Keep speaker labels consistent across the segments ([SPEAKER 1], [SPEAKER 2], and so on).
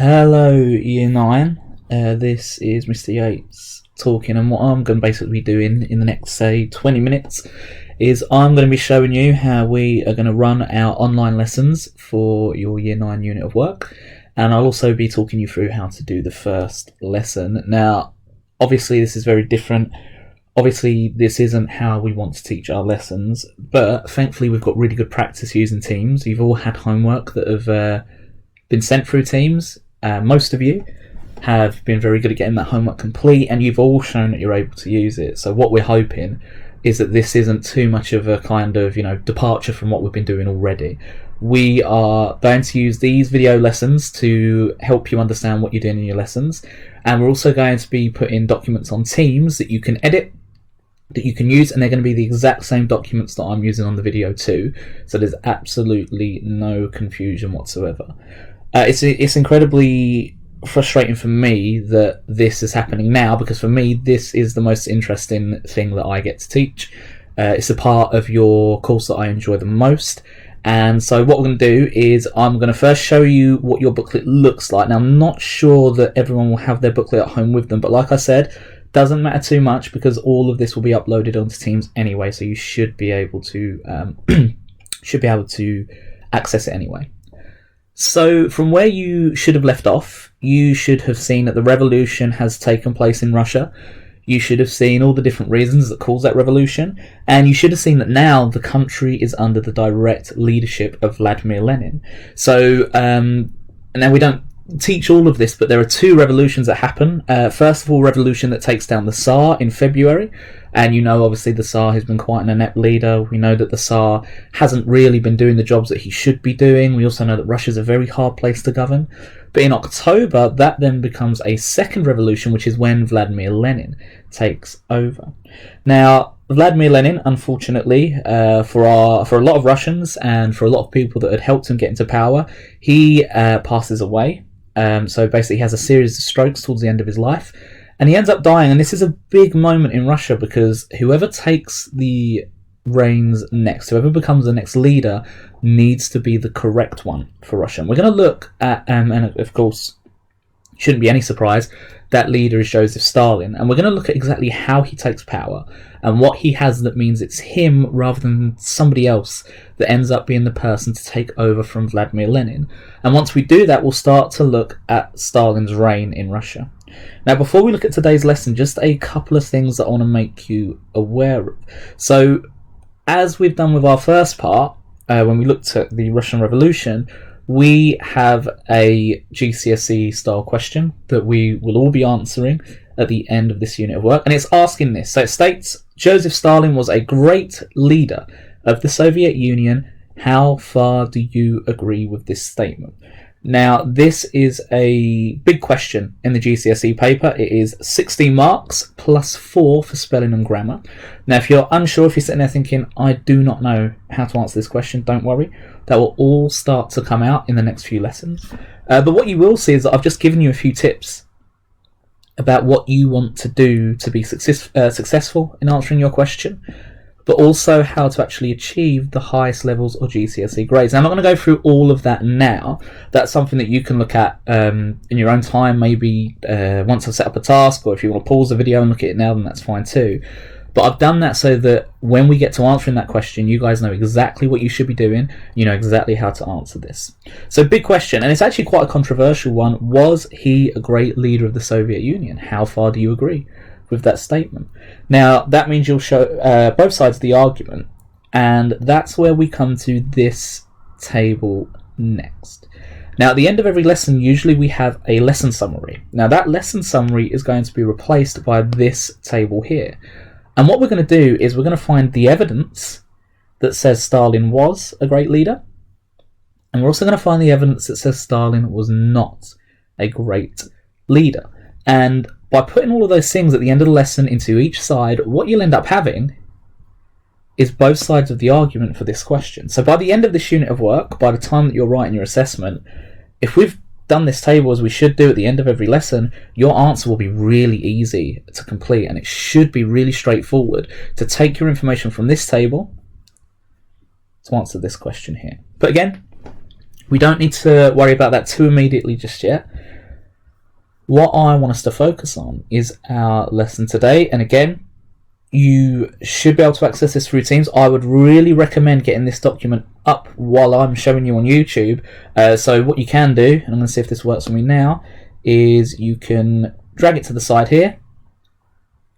[SPEAKER 1] Hello, Year 9. This is Mr. Yates talking, and what I'm going to basically be doing in the next, say, 20 minutes is I'm going to be showing you how we are going to run our online lessons for your Year 9 unit of work, and I'll also be talking you through how to do the first lesson. Now, obviously, this is very different. Obviously, this isn't how we want to teach our lessons, but thankfully, we've got really good practice using Teams. You've all had homework that have been sent through Teams. Most of you have been very good at getting that homework complete, and you've all shown that you're able to use it. So what we're hoping is that this isn't too much of a kind of, departure from what we've been doing already. We are going to use these video lessons to help you understand what you're doing in your lessons, and we're also going to be putting documents on Teams that you can edit, that you can use, and they're going to be the exact same documents that I'm using on the video too, so there's absolutely no confusion whatsoever. It's incredibly frustrating for me that this is happening now, because for me this is the most interesting thing that I get to teach. It's a part of your course that I enjoy the most, and so what we're going to do is I'm going to first show you what your booklet looks like. Now, I'm not sure that everyone will have their booklet at home with them, but like I said, doesn't matter too much because all of this will be uploaded onto Teams anyway, so you should be able to access it anyway. So from where you should have left off, you should have seen that the revolution has taken place in Russia. You should have seen all the different reasons that caused that revolution, and you should have seen that now the country is under the direct leadership of Vladimir Lenin. So now we don't teach all of this, but there are two revolutions that happen. First of all, revolution that takes down the Tsar in February, and obviously the Tsar has been quite an inept leader. We know that the Tsar hasn't really been doing the jobs that he should be doing. We also know that Russia's a very hard place to govern. But in October, that then becomes a second revolution, which is when Vladimir Lenin takes over. Now, Vladimir Lenin, unfortunately, for a lot of Russians and for a lot of people that had helped him get into power, he passes away. So basically he has a series of strokes towards the end of his life, and he ends up dying. And this is a big moment in Russia, because whoever takes the reins next, whoever becomes the next leader, needs to be the correct one for Russia. And we're going to look at, and of course, shouldn't be any surprise, that leader is Joseph Stalin. And we're going to look at exactly how he takes power and what he has that means it's him rather than somebody else that ends up being the person to take over from Vladimir Lenin. And once we do that, we'll start to look at Stalin's reign in Russia. Now, before we look at today's lesson, just a couple of things that I want to make you aware of. So, as we've done with our first part, when we looked at the Russian Revolution, we have a GCSE style question that we will all be answering at the end of this unit of work, and it's asking this. So it states, Joseph Stalin was a great leader of the Soviet Union. How far do you agree with this statement? Now, this is a big question in the GCSE paper. It is 16 marks plus 4 for spelling and grammar. Now, if you're unsure, if you're sitting there thinking, I do not know how to answer this question, don't worry. That will all start to come out in the next few lessons. But what you will see is that I've just given you a few tips about what you want to do to be successful in answering your question, but also how to actually achieve the highest levels of GCSE grades. Now, I'm not going to go through all of that now. That's something that you can look at in your own time, maybe once I've set up a task, or if you want to pause the video and look at it now, then that's fine too. But I've done that so that when we get to answering that question, you guys know exactly what you should be doing. You know exactly how to answer this. So, big question, and it's actually quite a controversial one. Was he a great leader of the Soviet Union? How far do you agree with that statement? Now, that means you'll show both sides of the argument, and that's where we come to this table next. Now, at the end of every lesson, usually we have a lesson summary. Now, that lesson summary is going to be replaced by this table here. And what we're going to do is we're going to find the evidence that says Stalin was a great leader, and we're also going to find the evidence that says Stalin was not a great leader. And by putting all of those things at the end of the lesson into each side, what you'll end up having is both sides of the argument for this question. So by the end of this unit of work, by the time that you're writing your assessment, if we've done this table as we should do at the end of every lesson, your answer will be really easy to complete, and it should be really straightforward to take your information from this table to answer this question here. But again, we don't need to worry about that too immediately just yet. What I want us to focus on is our lesson today. And again, you should be able to access this through Teams. I would really recommend getting this document up while I'm showing you on YouTube. So what you can do, and I'm going to see if this works for me now, is you can drag it to the side here,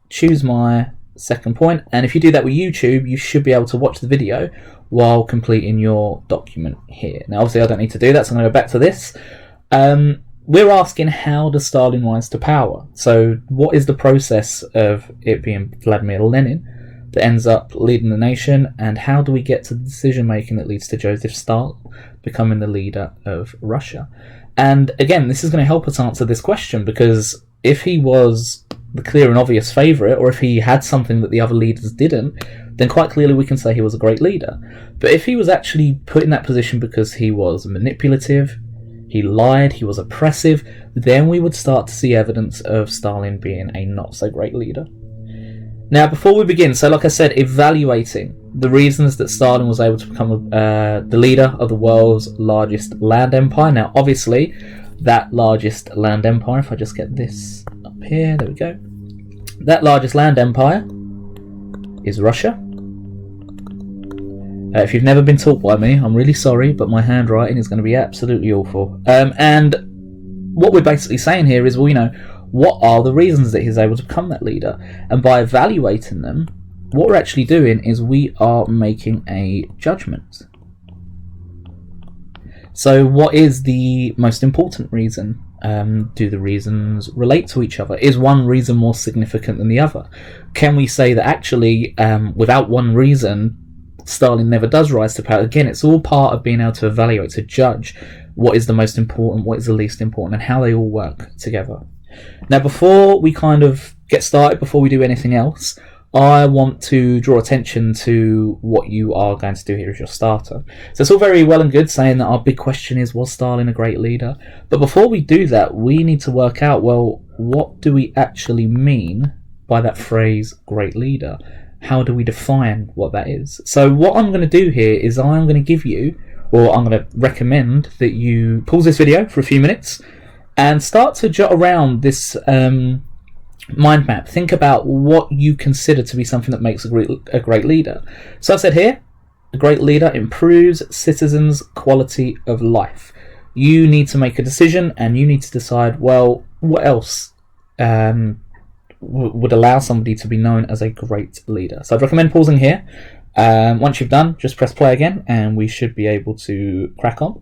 [SPEAKER 1] choose my second point, and if you do that with YouTube, you should be able to watch the video while completing your document here. Now obviously I don't need to do that, so I'm going to go back to this. We're asking, how does Stalin rise to power? So what is the process of it being Vladimir Lenin that ends up leading the nation, and how do we get to the decision making that leads to Joseph Stalin becoming the leader of Russia? And again, this is going to help us answer this question, because if he was the clear and obvious favourite, or if he had something that the other leaders didn't, then quite clearly we can say he was a great leader. But if he was actually put in that position because he was manipulative, he lied, he was oppressive, then we would start to see evidence of Stalin being a not so great leader. Now before we begin, so like I said, evaluating the reasons that Stalin was able to become the leader of the world's largest land empire. Now obviously that largest land empire, if I just get this up here, there we go, that largest land empire is Russia. If you've never been taught by me, I'm really sorry, but my handwriting is going to be absolutely awful. And what we're basically saying here is, well, you know, what are the reasons that he's able to become that leader? And by evaluating them, what we're actually doing is we are making a judgment. So what is the most important reason? Do the reasons relate to each other? Is one reason more significant than the other? Can we say that actually, without one reason, Stalin never does rise to power? Again, it's all part of being able to evaluate, to judge what is the most important, what is the least important, and how they all work together. Now, before we kind of get started, before we do anything else, I want to draw attention to what you are going to do here as your starter. So it's all very well and good saying that our big question is, was Stalin a great leader? But before we do that, we need to work out, well, what do we actually mean by that phrase, great leader? How do we define what that is? So what I'm going to do here is I'm going to give you, or I'm going to recommend that you pause this video for a few minutes and start to jot around this mind map. Think about what you consider to be something that makes a great leader. So I said here, a great leader improves citizens' quality of life. You need to make a decision, and you need to decide, well, what else would allow somebody to be known as a great leader. So I'd recommend pausing here. Once you've done, just press play again, and we should be able to crack on.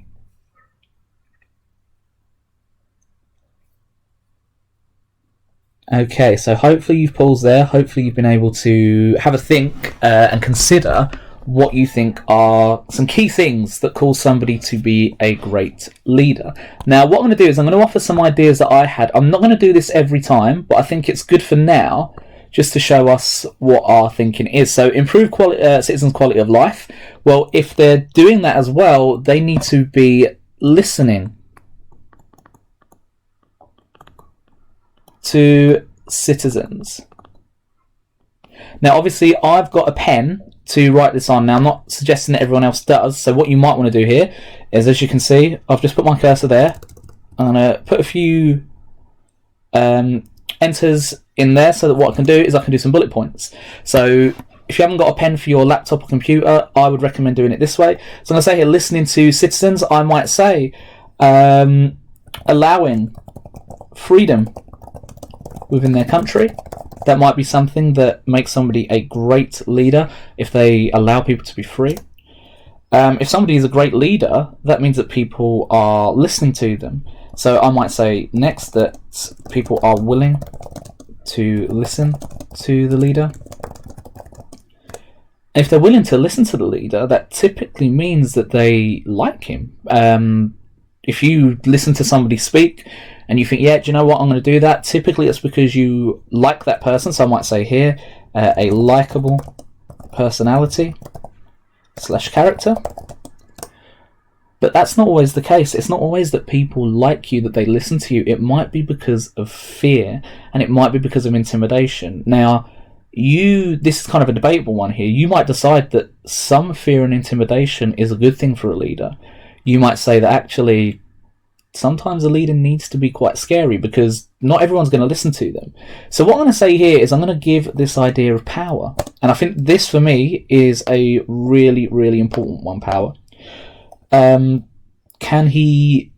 [SPEAKER 1] Okay, so hopefully you've paused there. Hopefully you've been able to have a think and consider what you think are some key things that cause somebody to be a great leader. Now, what I'm going to do is I'm going to offer some ideas that I had. I'm not going to do this every time, but I think it's good for now just to show us what our thinking is. So improve citizens' quality of life. Well, if they're doing that as well, they need to be listening to citizens. Now, obviously, I've got a pen to write this on. Now, I'm not suggesting that everyone else does, so what you might want to do here is, as you can see, I've just put my cursor there. I'm going to put a few enters in there, so that what I can do is I can do some bullet points. So if you haven't got a pen for your laptop or computer, I would recommend doing it this way. So I'm going to say here, listening to citizens, I might say allowing freedom within their country. That might be something that makes somebody a great leader, if they allow people to be free. If somebody is a great leader, that means that people are listening to them. So I might say next that people are willing to listen to the leader. If they're willing to listen to the leader, that typically means that they like him. If you listen to somebody speak and you think, yeah, do you know what, I'm going to do that, typically it's because you like that person. So I might say here, a likable personality / character. But that's not always the case. It's not always that people like you, that they listen to you. It might be because of fear, and it might be because of intimidation. Now, this is kind of a debatable one here. You might decide that some fear and intimidation is a good thing for a leader. You might say that actually sometimes a leader needs to be quite scary because not everyone's going to listen to them. So what I'm going to say here is I'm going to give this idea of power. And I think this, for me, is a really, really important one, power. Can he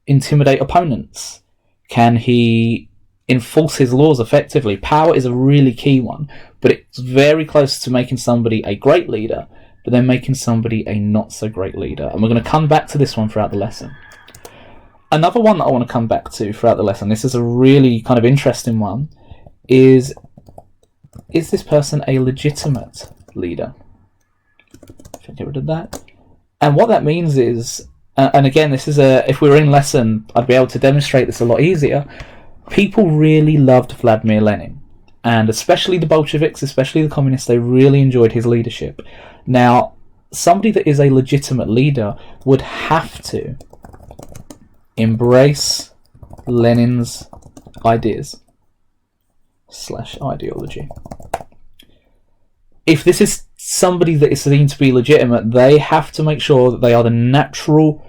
[SPEAKER 1] intimidate opponents? Can he enforce his laws effectively? Power is a really key one, but it's very close to making somebody a great leader, but then making somebody a not so great leader. And we're going to come back to this one throughout the lesson. Another one that I want to come back to throughout the lesson, this is a really kind of interesting one, is this person a legitimate leader? If I get rid of that. And what that means is, and again, this is if we were in lesson, I'd be able to demonstrate this a lot easier. People really loved Vladimir Lenin, and especially the Bolsheviks, especially the communists, they really enjoyed his leadership. Now, somebody that is a legitimate leader would have to embrace Lenin's ideas / ideology. If this is somebody that is seen to be legitimate, they have to make sure that they are the natural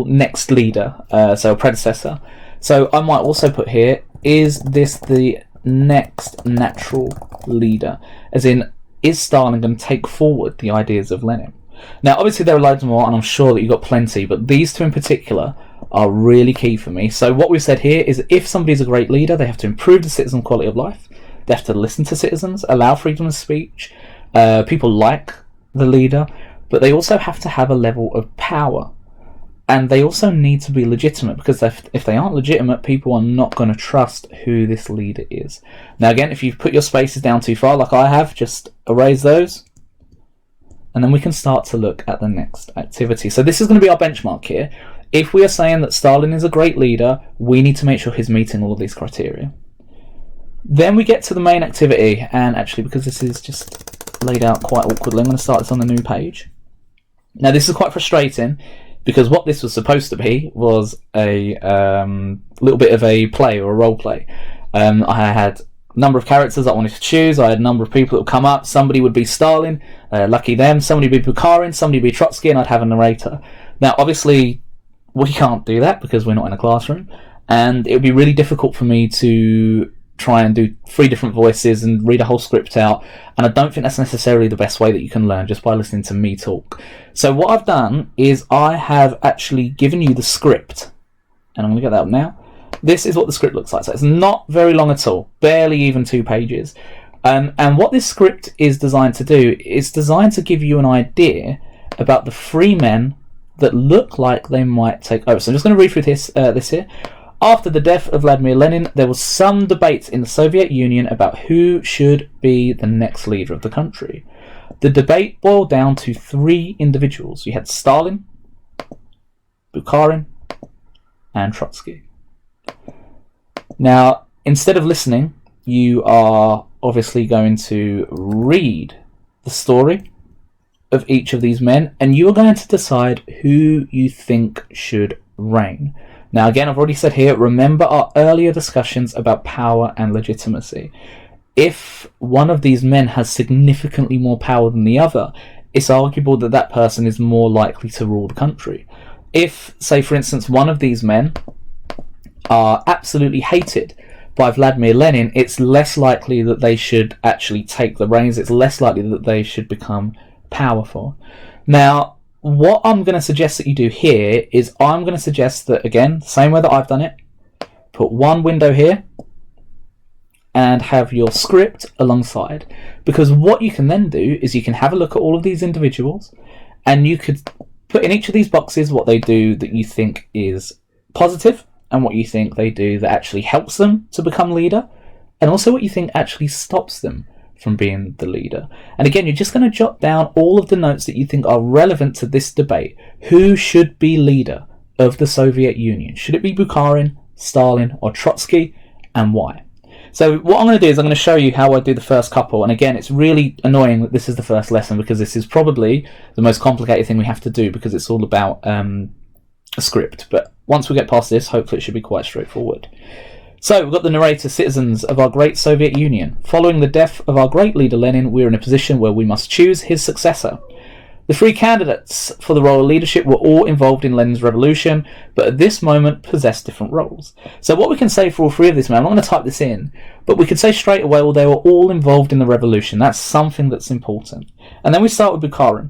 [SPEAKER 1] next leader, so a predecessor. So I might also put here, is this the next natural leader? As in, is Stalin going to take forward the ideas of Lenin? Now, obviously there are loads more, and I'm sure that you've got plenty, but these two in particular are really key for me. So what we've said here is if somebody's a great leader, they have to improve the citizen quality of life. They have to listen to citizens, allow freedom of speech. People like the leader, but they also have to have a level of power. And they also need to be legitimate, because if they aren't legitimate, people are not going to trust who this leader is. Now again, if you've put your spaces down too far, like I have, just erase those. And then we can start to look at the next activity. So this is going to be our benchmark here. If we are saying that Stalin is a great leader, we need to make sure he's meeting all of these criteria. Then we get to the main activity, and actually, because this is just laid out quite awkwardly, I'm going to start this on the new page. Now this is quite frustrating, because what this was supposed to be was a little bit of a play or a role play. I had a number of characters I wanted to choose. I had a number of people that would come up. Somebody would be Stalin, lucky them. Somebody would be Bukharin, somebody would be Trotsky, and I'd have a narrator. Now obviously we can't do that because we're not in a classroom, and it would be really difficult for me to try and do 3 different voices and read a whole script out, and I don't think that's necessarily the best way that you can learn, just by listening to me talk. So what I've done is I have actually given you the script, and I'm going to get that up now. This is what the script looks like. So it's not very long at all, barely even 2 pages. And what this script is designed to do, it's designed to give you an idea about the 3 men that look like they might take over. So I'm just going to read through this here. After the death of Vladimir Lenin, there was some debate in the Soviet Union about who should be the next leader of the country. The debate boiled down to 3 individuals. You had Stalin, Bukharin, and Trotsky. Now, instead of listening, you are obviously going to read the story of each of these men, and you are going to decide who you think should reign. Now again, I've already said here, remember our earlier discussions about power and legitimacy. If one of these men has significantly more power than the other, it's arguable that that person is more likely to rule the country. If, say for instance, one of these men are absolutely hated by Vladimir Lenin, it's less likely that they should actually take the reins, it's less likely that they should become powerful. Now, what I'm going to suggest that you do here is I'm going to suggest that, again, the same way that I've done it, put one window here and have your script alongside. Because what you can then do is you can have a look at all of these individuals, and you could put in each of these boxes what they do that you think is positive, and what you think they do that actually helps them to become leader, and also what you think actually stops them from being the leader. And again, you're just going to jot down all of the notes that you think are relevant to this debate. Who should be leader of the Soviet Union? Should it be Bukharin, Stalin, or Trotsky, and why? So what I'm going to do is I'm going to show you how I do the first couple. And again, it's really annoying that this is the first lesson, because this is probably the most complicated thing we have to do, because it's all about a script. But once we get past this, hopefully it should be quite straightforward. So, we've got the narrator, citizens of our great Soviet Union. Following the death of our great leader Lenin, we are in a position where we must choose his successor. The three candidates for the role of leadership were all involved in Lenin's revolution, but at this moment possessed different roles. So what we can say for all three of these men, I'm not going to type this in, but we could say straight away, well, they were all involved in the revolution. That's something that's important. And then we start with Bukharin.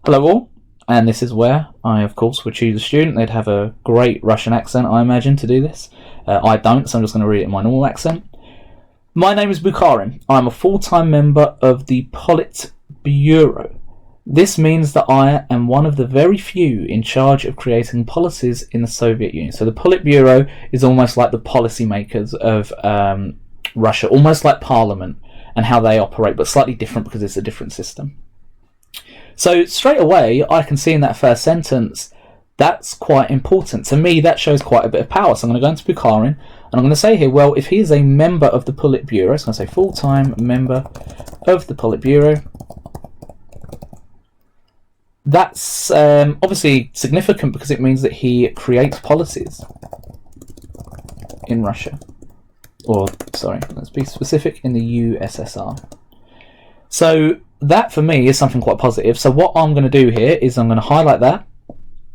[SPEAKER 1] Hello all, and this is where I, of course, would choose a student. They'd have a great Russian accent, I imagine, to do this. I don't, so I'm just going to read it in my normal accent. My name is Bukharin. I'm a full-time member of the Politburo. This means that I am one of the very few in charge of creating policies in the Soviet Union. So the Politburo is almost like the policymakers of Russia, almost like Parliament and how they operate, but slightly different because it's a different system. So straight away, I can see in that first sentence, that's quite important. To me, that shows quite a bit of power. So I'm going to go into Bukharin, and I'm going to say here, well, if he is a member of the Politburo, so I'm going to say full-time member of the Politburo, that's obviously significant because it means that he creates policies in Russia. Or, sorry, let's be specific, in the USSR. So that, for me, is something quite positive. So what I'm going to do here is I'm going to highlight that.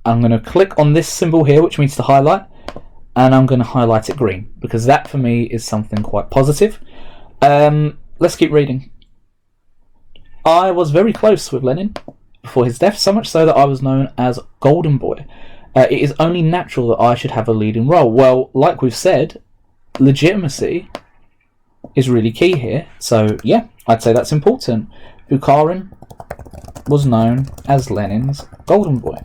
[SPEAKER 1] I'm going to click on this symbol here, which means to highlight, and I'm going to highlight it green, because that, for me, is something quite positive. Let's keep reading. I was very close with Lenin before his death, so much so that I was known as Golden Boy. It is only natural that I should have a leading role. Well, like we've said, legitimacy is really key here. So, yeah, I'd say that's important. Bukharin was known as Lenin's Golden Boy.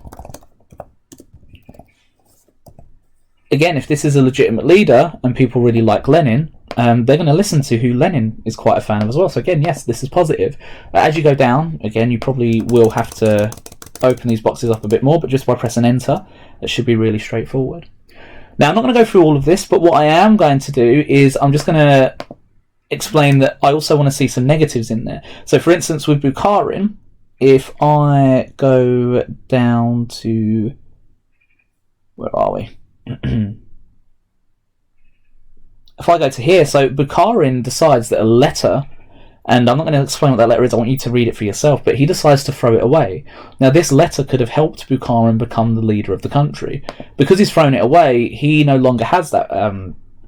[SPEAKER 1] Again, if this is a legitimate leader and people really like Lenin, they're going to listen to who Lenin is quite a fan of as well. So again, yes, this is positive. As you go down, again, you probably will have to open these boxes up a bit more, but just by pressing enter, it should be really straightforward. Now, I'm not going to go through all of this, but what I am going to do is I'm just going to explain that I also want to see some negatives in there. So for instance, with Bukharin, if I go down to, where are we? If I go to here, so Bukharin decides that a letter, and I'm not going to explain what that letter is, I want you to read it for yourself, but he decides to throw it away. Now, this letter could have helped Bukharin become the leader of the country. Because he's thrown it away, he no longer has that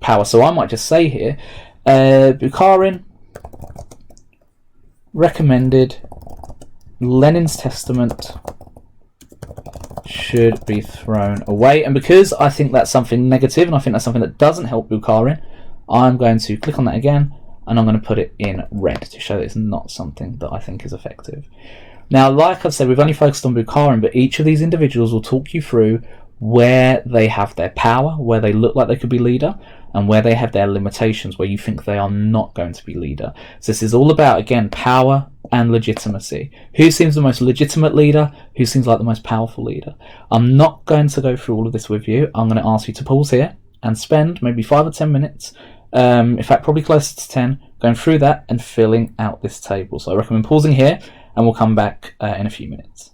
[SPEAKER 1] power. So I might just say here, Bukharin recommended Lenin's testament should be thrown away. And because I think that's something negative, and I think that's something that doesn't help Bukharin, I'm going to click on that again, and I'm going to put it in red to show that it's not something that I think is effective. Now, like I've said, we've only focused on Bukharin, but each of these individuals will talk you through where they have their power, where they look like they could be leader, and where they have their limitations, where you think they are not going to be leader. So this is all about, again, power and legitimacy. Who seems the most legitimate leader? Who seems like the most powerful leader? I'm not going to go through all of this with you. I'm going to ask you to pause here and spend maybe 5 or 10 minutes, in fact, probably closer to 10, going through that and filling out this table. So I recommend pausing here, and we'll come back in a few minutes.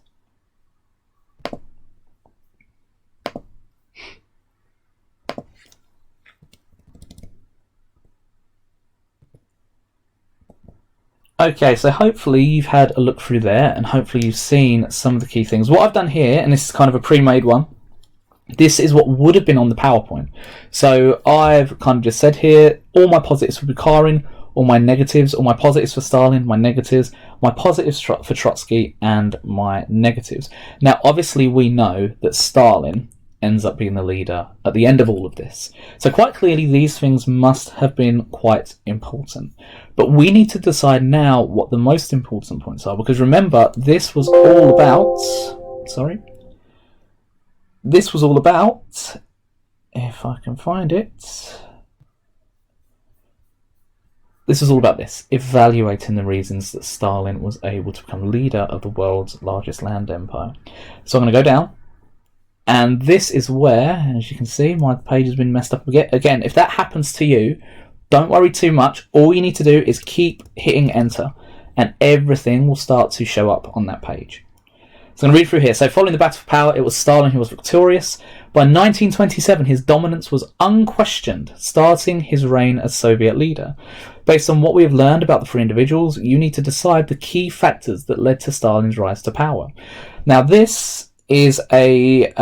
[SPEAKER 1] Okay, so hopefully you've had a look through there, and hopefully you've seen some of the key things. What I've done here, and this is kind of a pre-made one, this is what would have been on the PowerPoint. So I've kind of just said here, all my positives for Bukharin, all my negatives, all my positives for Stalin, my negatives, my positives for Trotsky, and my negatives. Now, obviously we know that Stalin ends up being the leader at the end of all of this. So quite clearly these things must have been quite important. But we need to decide now what the most important points are, because remember, this was all about, this was all about, if I can find it, this is all about this, evaluating the reasons that Stalin was able to become leader of the world's largest land empire. So I'm going to go down, and this is where, as you can see, my page has been messed up again. If that happens to you, don't worry too much. All you need to do is keep hitting enter, and everything will start to show up on that page. So I'm going to read through here. So following the Battle of Power, it was Stalin who was victorious. By 1927, his dominance was unquestioned, starting his reign as Soviet leader. Based on what we have learned about the three individuals, you need to decide the key factors that led to Stalin's rise to power. Now, this is a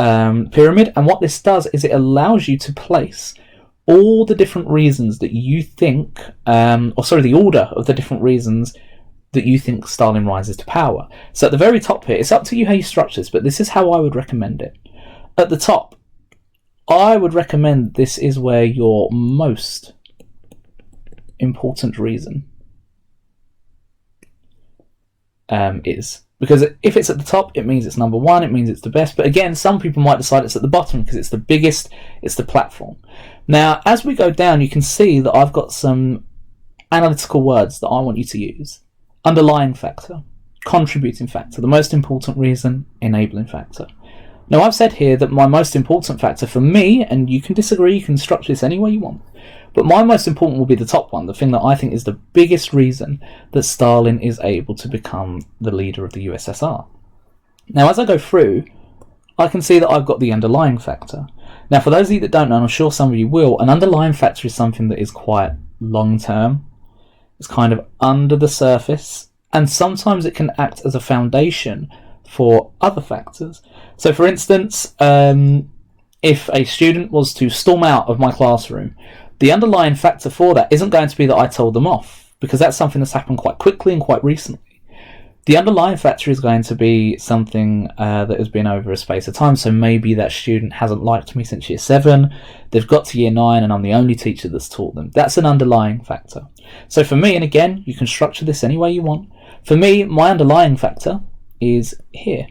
[SPEAKER 1] pyramid, and what this does is it allows you to place all the different reasons that you think, the order of the different reasons that you think Stalin rises to power. So at the very top here, it's up to you how you structure this, but this is how I would recommend it. At the top, I would recommend this is where your most important reason is. Because if it's at the top, it means it's number one, it means it's the best. But again, some people might decide it's at the bottom because it's the biggest, it's the platform. Now, as we go down, you can see that I've got some analytical words that I want you to use. Underlying factor, contributing factor, the most important reason, enabling factor. Now, I've said here that my most important factor for me, and you can disagree, you can structure this any way you want, but my most important will be the top one, the thing that I think is the biggest reason that Stalin is able to become the leader of the USSR. Now, as I go through, I can see that I've got the underlying factor. Now, for those of you that don't know, and I'm sure some of you will, an underlying factor is something that is quite long-term. It's kind of under the surface, and sometimes it can act as a foundation for other factors. So, for instance, if a student was to storm out of my classroom, the underlying factor for that isn't going to be that I told them off, because that's something that's happened quite quickly and quite recently. The underlying factor is going to be something that has been over a space of time. So maybe that student hasn't liked me since year 7, they've got to year 9 and I'm the only teacher that's taught them. That's an underlying factor. So for me, and again, you can structure this any way you want. For me, my underlying factor is here.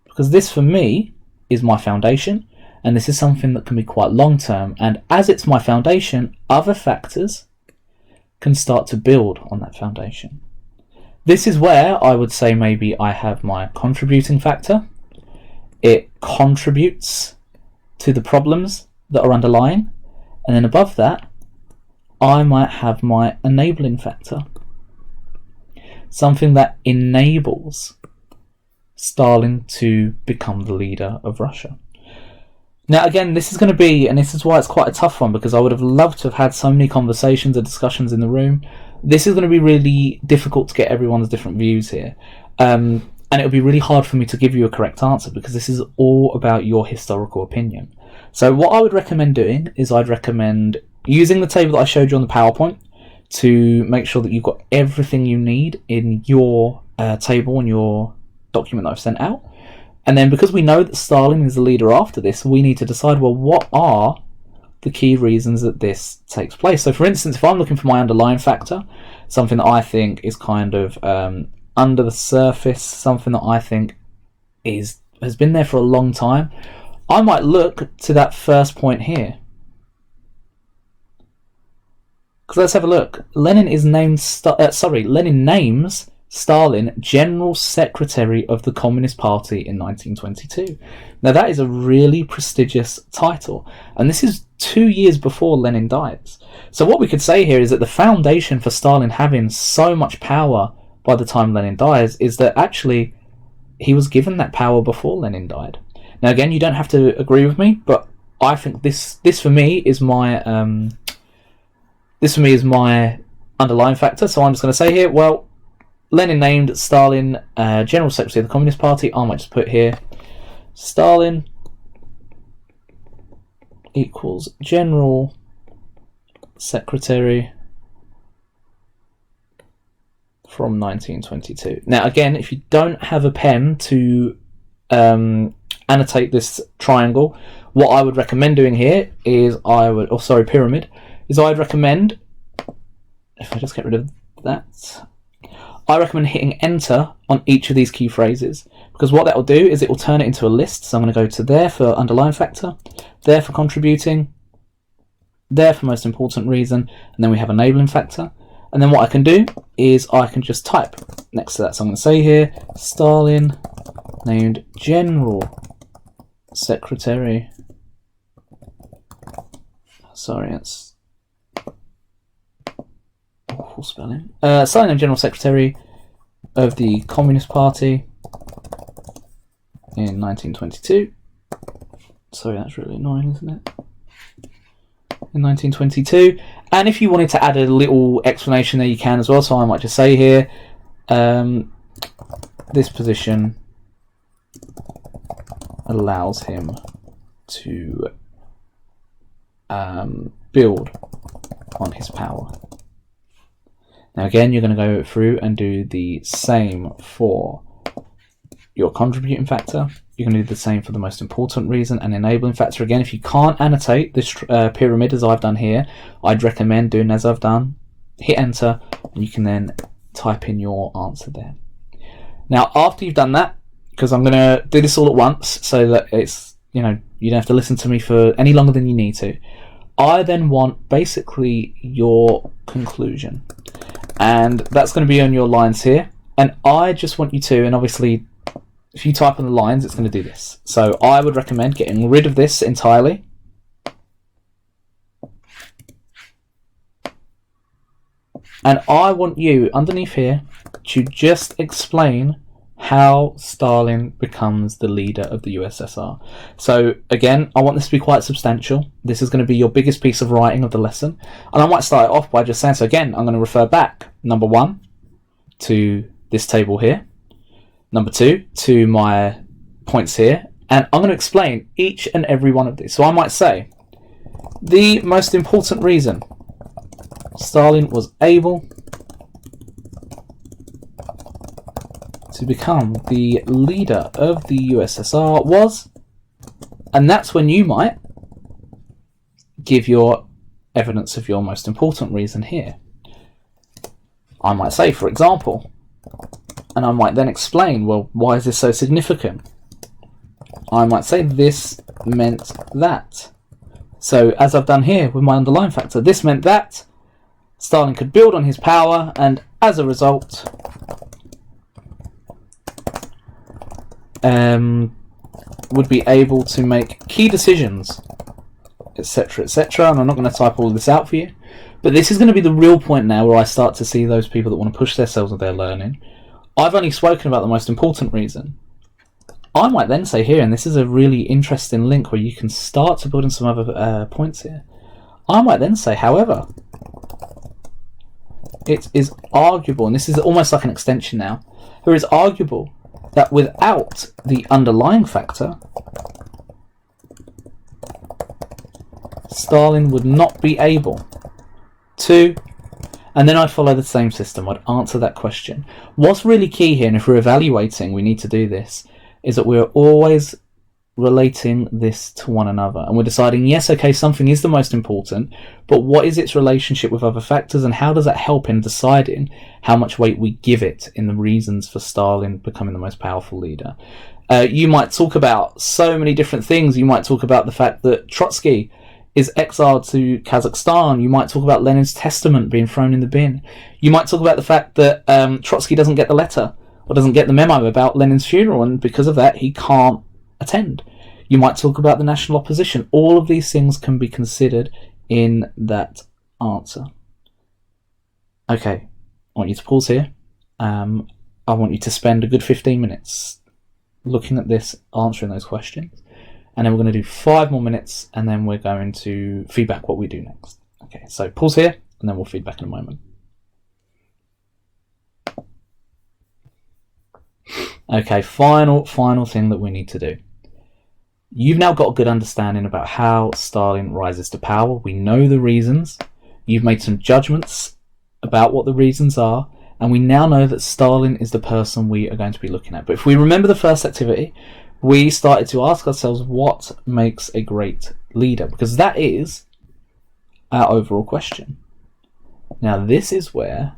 [SPEAKER 1] Because this for me is my foundation, and this is something that can be quite long term. And as it's my foundation, other factors can start to build on that foundation. This is where I would say maybe I have my contributing factor. It contributes to the problems that are underlying. And then above that, I might have my enabling factor. Something that enables Stalin to become the leader of Russia. Now, again, this is going to be, and this is why it's quite a tough one, because I would have loved to have had so many conversations and discussions in the room. This is going to be really difficult to get everyone's different views here. And it'll be really hard for me to give you a correct answer, because this is all about your historical opinion. So what I would recommend doing is I'd recommend using the table that I showed you on the PowerPoint to make sure that you've got everything you need in your table and your document that I've sent out. And then because we know that Stalin is the leader after this, we need to decide, well, what are the key reasons that this takes place? So for instance, if I'm looking for my underlying factor, something that I think is kind of under the surface, something that I think has been there for a long time, I might look to that first point here. Because let's have a look. Lenin names Stalin General Secretary of the Communist Party in 1922. Now that is a really prestigious title, and this is 2 years before Lenin dies. So what we could say here is that the foundation for Stalin having so much power by the time Lenin dies is that actually he was given that power before Lenin died. Now again, you don't have to agree with me, but I think this for me is my underlying factor. So I'm just going to say here, well, Lenin named Stalin General Secretary of the Communist Party. I might just put here Stalin equals General Secretary from 1922. Now again, if you don't have a pen to annotate this triangle, what I would recommend doing here is pyramid, is I'd recommend, if I just get rid of that, I recommend hitting enter on each of these key phrases, because what that will do is it will turn it into a list. So I'm going to go to there for underlying factor, there for contributing, there for most important reason, and then we have enabling factor. And then what I can do is I can just type next to that. So I'm going to say here, Stalin named General Secretary. Sorry, that's awful spelling. Stalin named General Secretary of the Communist Party in 1922. Sorry, that's really annoying, isn't it? In 1922. And if you wanted to add a little explanation there, you can as well. So I might just say here, this position allows him to build on his power. Now again, you're going to go through and do the same for your contributing factor. You're going to do the same for the most important reason and enabling factor. Again, if you can't annotate this pyramid as I've done here, I'd recommend doing as I've done. Hit enter, and you can then type in your answer there. Now, after you've done that, because I'm going to do this all at once so that it's, you don't have to listen to me for any longer than you need to. I then want basically your conclusion, and that's going to be on your lines here. And I just want you to, and obviously if you type on the lines, it's going to do this. So I would recommend getting rid of this entirely. And I want you underneath here to just explain how Stalin becomes the leader of the USSR. So again, I want this to be quite substantial. This is going to be your biggest piece of writing of the lesson. And I might start it off by just saying, so again, I'm going to refer back, number 1, to this table here. Number 2, to my points here. And I'm going to explain each and every one of these. So I might say, the most important reason Stalin was able to become the leader of the USSR was, and that's when you might give your evidence of your most important reason here. I might say, for example, and I might then explain, well, why is this so significant? I might say this meant that. So as I've done here with my underlying factor, this meant that Stalin could build on his power, and as a result, would be able to make key decisions, etc., etc. And I'm not going to type all of this out for you, but this is going to be the real point now where I start to see those people that want to push themselves with their learning. I've only spoken about the most important reason. I might then say here, and this is a really interesting link where you can start to build in some other points here. I might then say, however, it is arguable, and this is almost like an extension now, it is arguable that without the underlying factor, Stalin would not be able to, and then I'd follow the same system. I'd answer that question. What's really key here, and if we're evaluating, we need to do this, is that we're always relating this to one another, and we're deciding, yes, okay, something is the most important, but what is its relationship with other factors, and how does that help in deciding how much weight we give it in the reasons for Stalin becoming the most powerful leader. You might talk about so many different things. You might talk about the fact that Trotsky is exiled to Kazakhstan. You might talk about Lenin's testament being thrown in the bin. You might talk about the fact that Trotsky doesn't get the letter or doesn't get the memo about Lenin's funeral, and because of that he can't attend. You might talk about the national opposition. All of these things can be considered in that answer. Okay, I want you to pause here. I want you to spend a good 15 minutes looking at this, answering those questions, and then we're going to do 5 more minutes, and then we're going to feedback what we do next. Okay, so pause here, and then we'll feedback in a moment. Okay, final thing that we need to do. You've now got a good understanding about how Stalin rises to power. We know the reasons. You've made some judgments about what the reasons are, and we now know that Stalin is the person we are going to be looking at. But if we remember the first activity, we started to ask ourselves what makes a great leader, because that is our overall question. Now this is where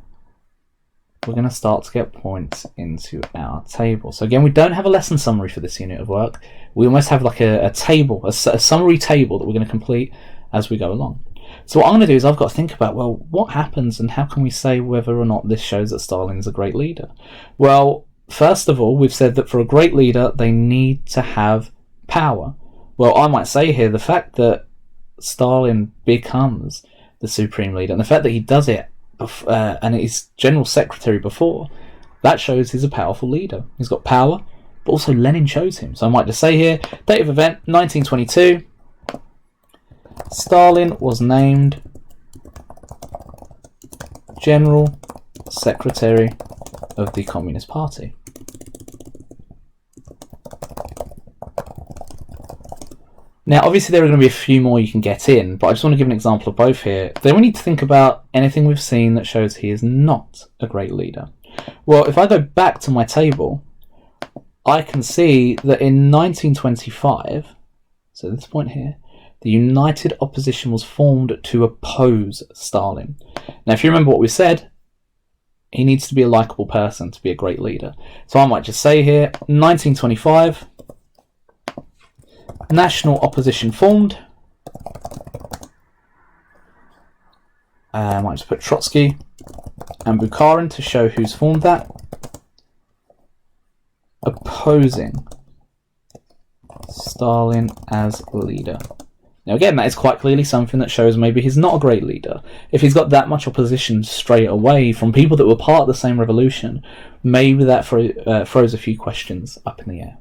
[SPEAKER 1] we're going to start to get points into our table. So again, we don't have a lesson summary for this unit of work. We almost have like a table, a summary table that we're going to complete as we go along. So what I'm going to do is I've got to think about, well, what happens and how can we say whether or not this shows that Stalin is a great leader? Well, first of all, we've said that for a great leader, they need to have power. Well, I might say here the fact that Stalin becomes the supreme leader, and the fact that he does it and he's general secretary before, That shows he's a powerful leader. He's got power, but also Lenin chose him. So I might just say here, date of event 1922. Stalin was named General Secretary of the Communist Party. Now, obviously, there are going to be a few more you can get in, but I just want to give an example of both here. Then we need to think about anything we've seen that shows he is not a great leader. Well, if I go back to my table, I can see that in 1925, so this point here, the United Opposition was formed to oppose Stalin. Now, if you remember what we said, he needs to be a likeable person to be a great leader. So I might just say here, 1925, National Opposition formed. I might just put Trotsky and Bukharin to show who's formed that. Opposing Stalin as leader. Now again, that is quite clearly something that shows maybe he's not a great leader. If he's got that much opposition straight away from people that were part of the same revolution, maybe that throws a few questions up in the air.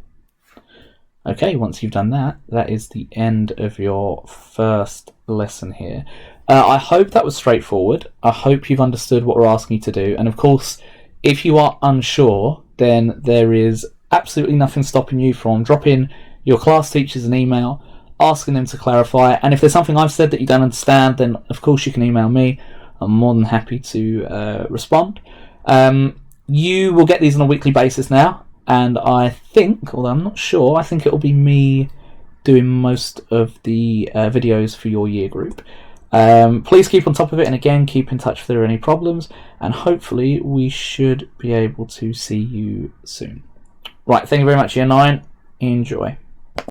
[SPEAKER 1] Okay, once you've done that, that is the end of your first lesson here. I hope that was straightforward. I hope you've understood what we're asking you to do. And of course, if you are unsure, then there is absolutely nothing stopping you from dropping your class teachers an email, asking them to clarify. And if there's something I've said that you don't understand, then of course you can email me. I'm more than happy to respond. You will get these on a weekly basis now. And I think, although I'm not sure, I think it'll be me doing most of the videos for your year group. Please keep on top of it, and again, keep in touch if there are any problems, and hopefully we should be able to see you soon. Right, thank you very much, Year 9. Enjoy.